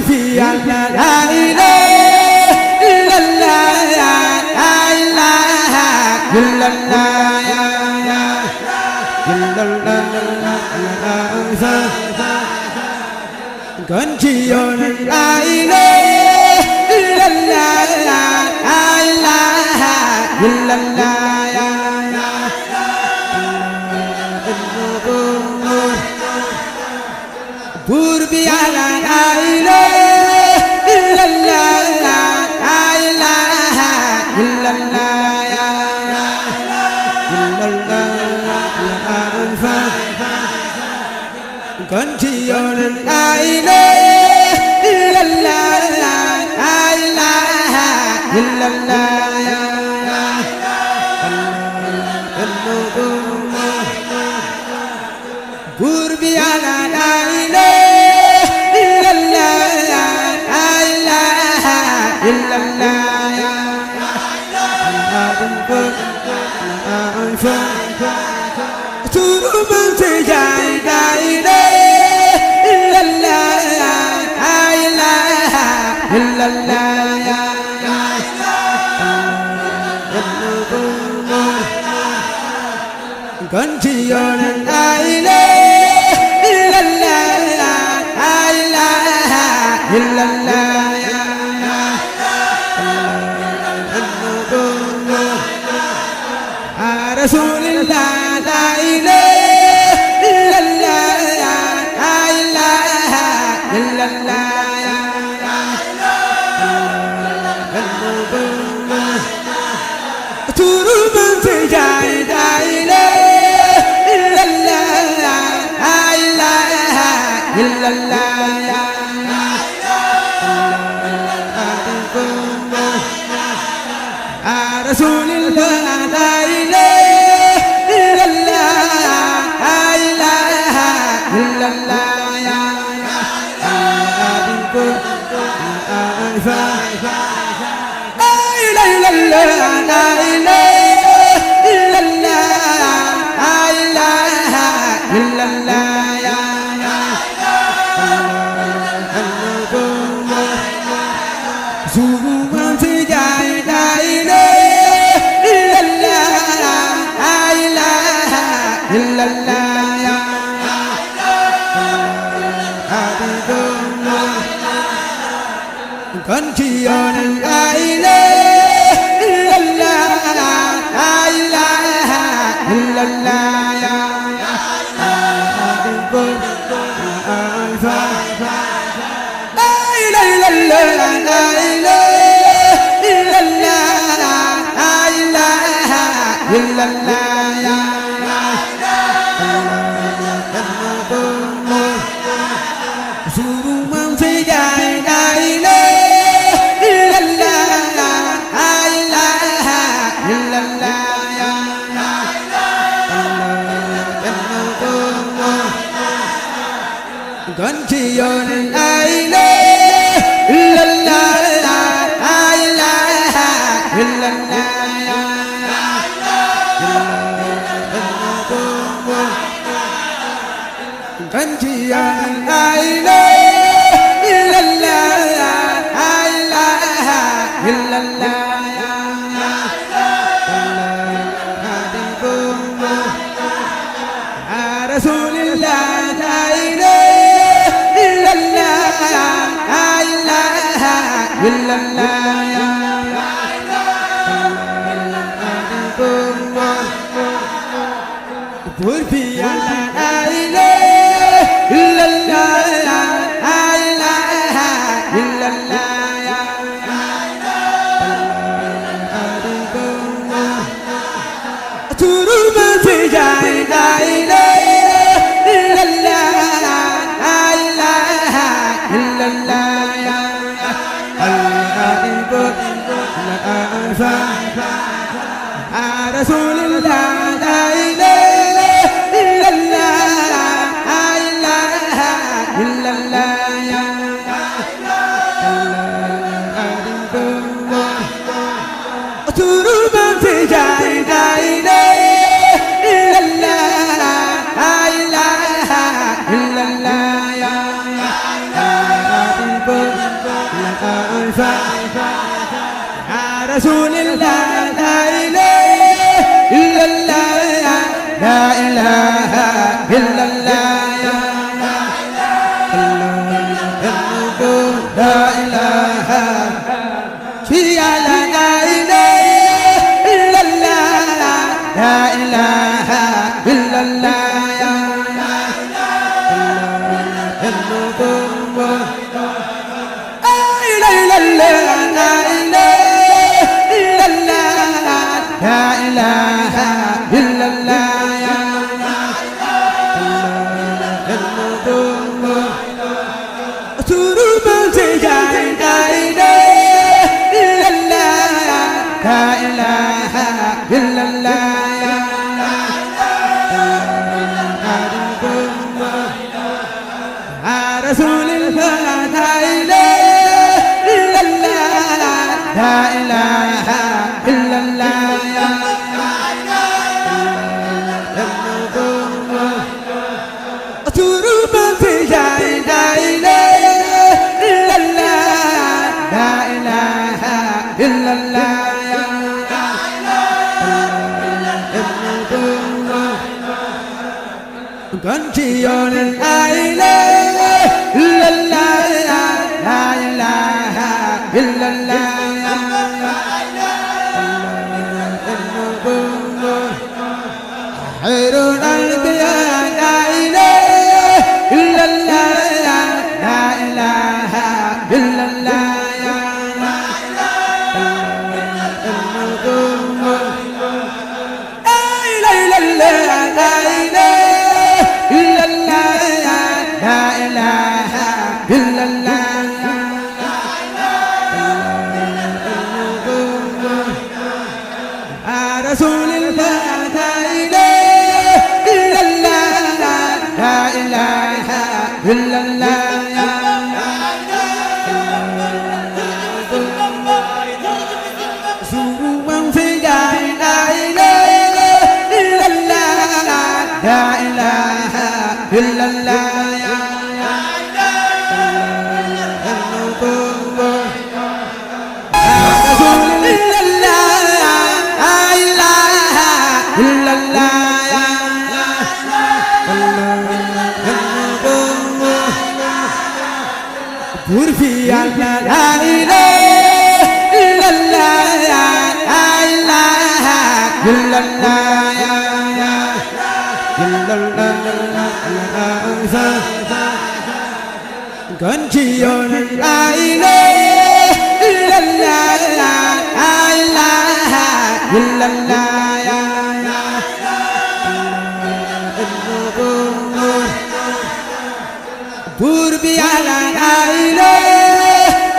Purfiya la ilaha illallah la ilaha illallah Ganjiyo la ilaha illallah la ilaha illallah Purfiya la ilaha illallah la ilaha illallah Ganjiyo la ilaha illallah la ilaha illallah Purfiya la ilaha illallah la ilaha illallah Turban sejai la ilaha illallah la ilaha illallah Ganjiyo la ilaha illallah la ilaha illallah Rasulillah la ilaha illallah la ilaha illallah Turban sejai la ilaha illallah la ilaha illallah Rasulillah la ilaha illallah la ilaha illallah Ganjiyo la ilaha illallah la ilaha illallah Ganjiyo la ilaha illallah la ilaha illallah Ganjiyo la ilaha illallah la ilaha illallah Rasulillah la ilaha la ilaha illallah Purfiya la ilaha illallah la ilaha illallah Turban sejai la ilaha illallah la ilaha illallah Rasulillah la ilaha illallah la ilaha illallah Turban sejai la ilaha illallah رسول الله لا إله إلا الله لا إله إلا الله لا إله فيا لا إله إلا الله لا إله إلا الله رسول الله لا إله إلا الله لا إله إلا الله تروب في جاي لا إله إلا الله لا إله إلا الله كنتيون لا إله إلا الله لا إله إلا الله خير الأنبياء لا إله إلا الله لا إله إلا الله رسول الله لا إله إلا الله لا إله إلا الله سروا في جاي لا إله إلا الله لا إله إلا الله في الله لا إله إلا الله لا إله إلا الله إلا الله كنتيون لا إله إلا الله لا إله إلا الله بوربي على لا إله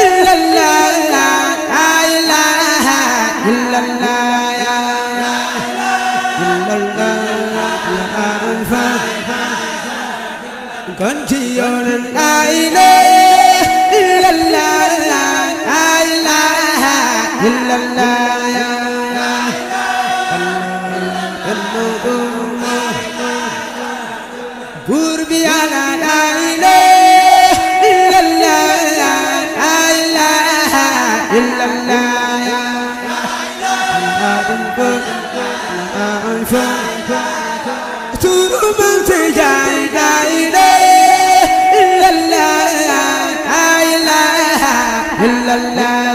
إلا الله لا إله إلا الله إلا الله كنتيون لا إله إلا الله لا إله إلا الله قربي على لا إله إلا الله لا إله إلا الله تروب في جاي لا إله إلا الله لا إله إلا الله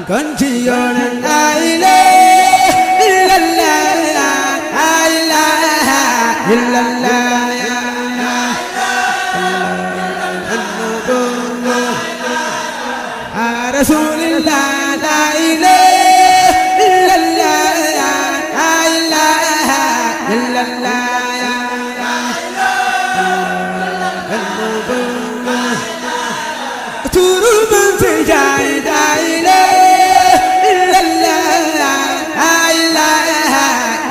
كنتيون لا إله إلا الله لا إله إلا الله رسول الله لا إله إلا الله لا إله إلا الله تروب في جاي لا إله إلا الله لا إله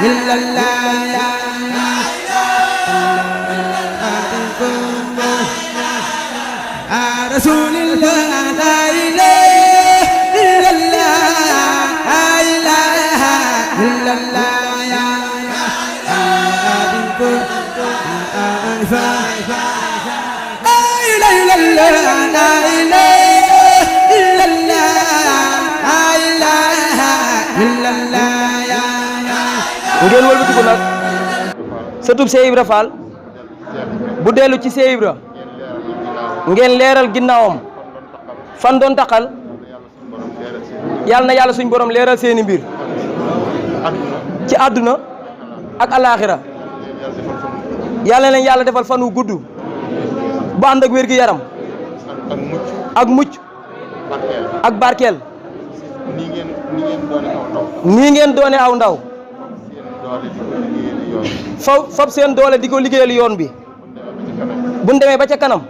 إلا الله رسول الله لا إله إلا الله ngeen wëlbatiku nag sëtub Cheikh Ibra Fall bu dellu ci Cheikh Ibra ngeen leeral ginnaawam fan doon taxal yàlla na yàlla suñ borom leeral seeni mbir ci àdduna ak alaaxira yàlla na leen yàlla defal fan wu gudd bu ànd ak wér gi yaram ak mucc ak barkeel nii ngeen doone aw ndaw fab seen doole di ko liggéeyal yoon bi buñ demee ba ca kanam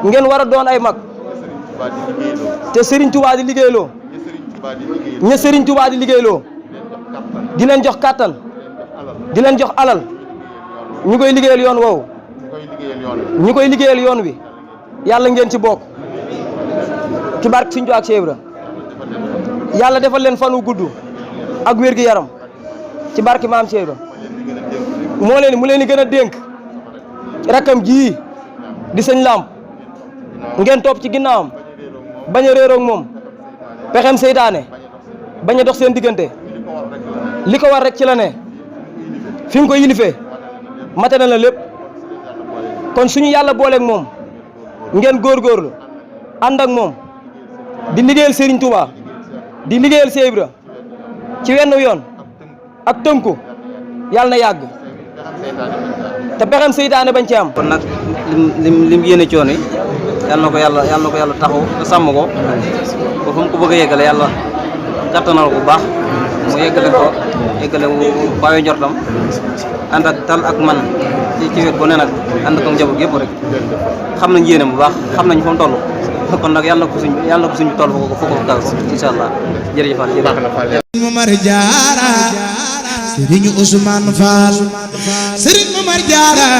ngeen war a doon ay mag te Serigne Touba di liggéeyloo ña Serigne Touba di liggéeyloo di leen jox kàttan di leen jox alal ñu koy liggéeyal yoon woowu ñu koy liggéeyal yoon wi yàlla ngeen ci bokk ci barke Serigne Touba ak Cheikh Ibra yàlla defal leen fan wu gudd ak wér gi yaram ci barke maam Cheikh Ibra mu leen di gën a dénk rakkam ji di sëñ Lamp ngeen topp ci ginnaawam bañ a réeroog moom pexem seytaane bañ a dox seen diggante li ko war rek ci la ne fi mu ko yilifee mate na la lépp kon suñu yàlla booleeg moom ngeen góorgóorlu ànd ak moom di liggéeyal Serigne Touba di liggéeyal Cheikh Ibra ci wenn yoon ak tënku yàlla na yàgg te pexem seytaane bañ ci am. kon nag lim yéene coono yàlla na ko yàlla taxaw te sàmm ko ba fu mu ko bëgg a yeggale yàlla kattanal ko bu baax mu yeggale mu bàyyi njortam ànd ak tal ak man ci wet bu ne nag ànd ak njaboot yëpp rek xam nañ yéene bu baax xam nañ fa mu toll kon nag yàlla na ko suñ bi toll foo ko kaw incha allah jërëjëf Momar Diarra Serigne Ousmane Fall Serigne Momar Diarra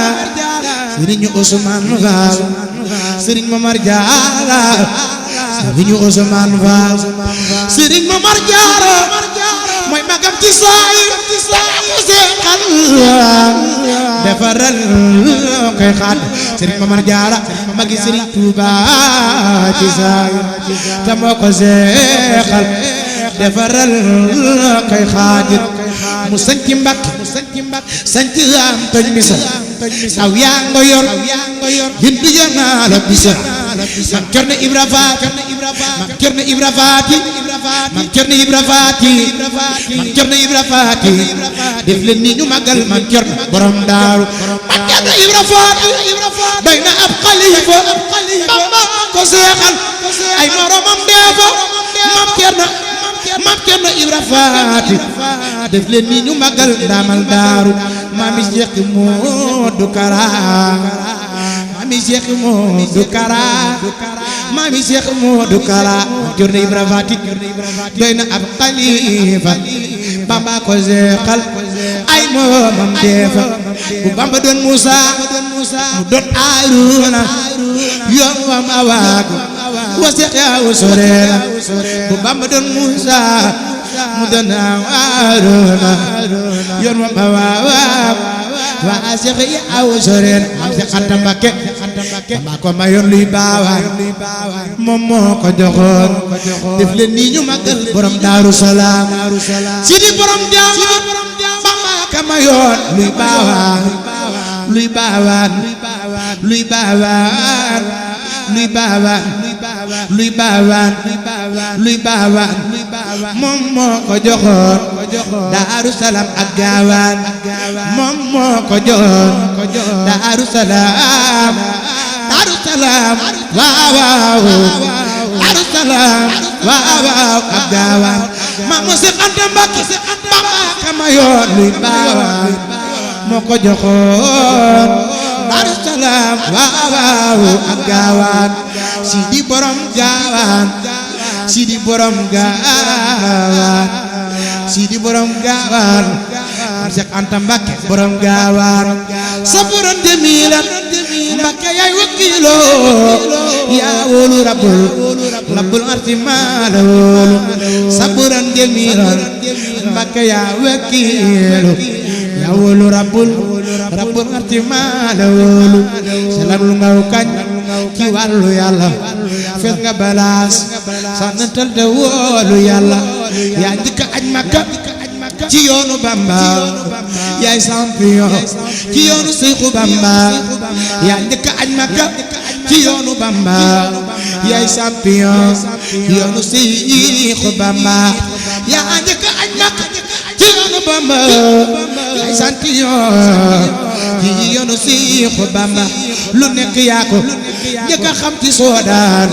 Serigne Ousmane Fall Serigne Momar Diarra Serigne Ousmane Fall Serigne Momar Diarra mooy magam ci saay seexal defaral koy xaat Serigne Momar Diarra magi Serigne Touba ci saay te moo ko seexal defaral koy xaadir mu sanci Mbàkke sanci am toñ misa aw yaa nga yor hindu yana la bisa mam Cerno Ibra Faati mam Cerno Ibra Faati mam Cerno Ibra Faati mam Cerno Ibra Faati def leen ni ñu magal mam Cerno borom daaru mam Cerno Ibra Faati doy na ab xalifa Bamba ko seexal ay moromam deefa mam Cerno Ibra Faati def leen ni ñu magal ndaamal daaru mami Cheikh Modou Kara mami Cheikh Modou Kara mami Cheikh Modou Kara Cerno Ibra Faati doy na ab xalifa Bamba ko seexal ay moomam deefa bu Bamba doon Musa mu doon Aaruna yoon wa ma waagu wasiq ya usurena bu Bamba doon Musa mu doon Aaruna yoon wa ma waagu wasiq ya usurena am si Anta Mbakke Bamba ko mayoon luy baawaan moom moo ko joxoon def leen nii ñu magal borom Daaru Salaam Sidi borom jaama Bamba ka mayoon luy baawaan luy baawaan luy baawaan luy baawaan luy baawaan luy baawaan moom moo ko joxoon Daaru Salaam ak gaawaan moom moo ko joxoon Daaru Salaam Daaru Salaam waaw waaw Daaru Salaam waaw waaw ak gaawaan maam mo Seex Anta Mbakke Bamba ka mayoon luy baawaan moo ko joxoon Daaru Salaam waaw waaw ak gaawaan Sidi borom gaawaan Sidi borom gaawaan Sidi borom gaawaan Seex Anta Mbakke borom gaawaan saburan jamilan Mbakke yaay wakiilo yaa wóolu rabbul arsi maala wóolu saburan jamilan Mbakke yaa wakiilo yaa wóolu rabbul arsi maala wóolu salamul ngaw kañ ci wàllu yàlla fees nga balaas santal te wóolu yàlla yaa njëkk aj Makka ci yoonu Bamba yaay champion ci yoonu Seexu Bamba yaa njëkk aj Makka ci yoonu Bamba yaay champion yoonu Seexu Bamba yaa njëkk aj Makka ci yoonu Bamba yaay champion ci yoonu Seexu Bamba lu nekk yaa ko njëkk a xam ci soodaan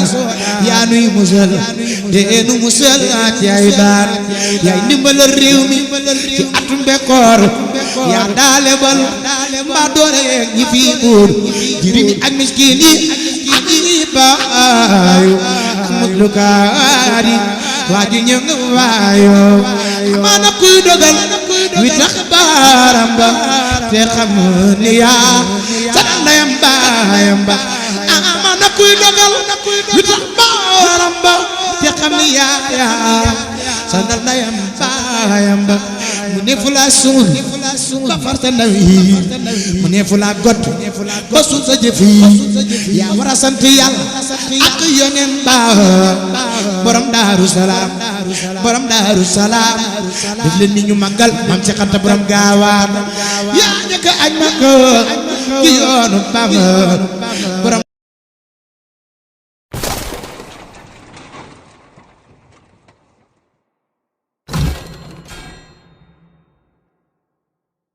yaa nuy musal te nu musal ci ay daan yaay ndimbalal réew mi ci atum bekkoor yaa daale bal mbaa doore yeeg ñi fii buur jirim ak miskin yi ak ñi baayu ak muslukaat yi waaju ñëw nga waayo amaana kuy dogal wi tax baaram ba te xam ni yaa sa ndeyam baayam ba amaana kuy dogal wi tax baaram ba te xam ni yaa sa ndeyam baayam ba mu ne fu laa suul ba far sa ndaw yi mu ne fu laa got ba suul sa jëf yi yaa war a sant yàlla ak yoneen ba borom Daaru Salaam borom Daaru Salaam def leen ni ñu màggal Maam Seex Anta borom gaawaan yaa njëkk aj Makka ci yoonu Bamba borom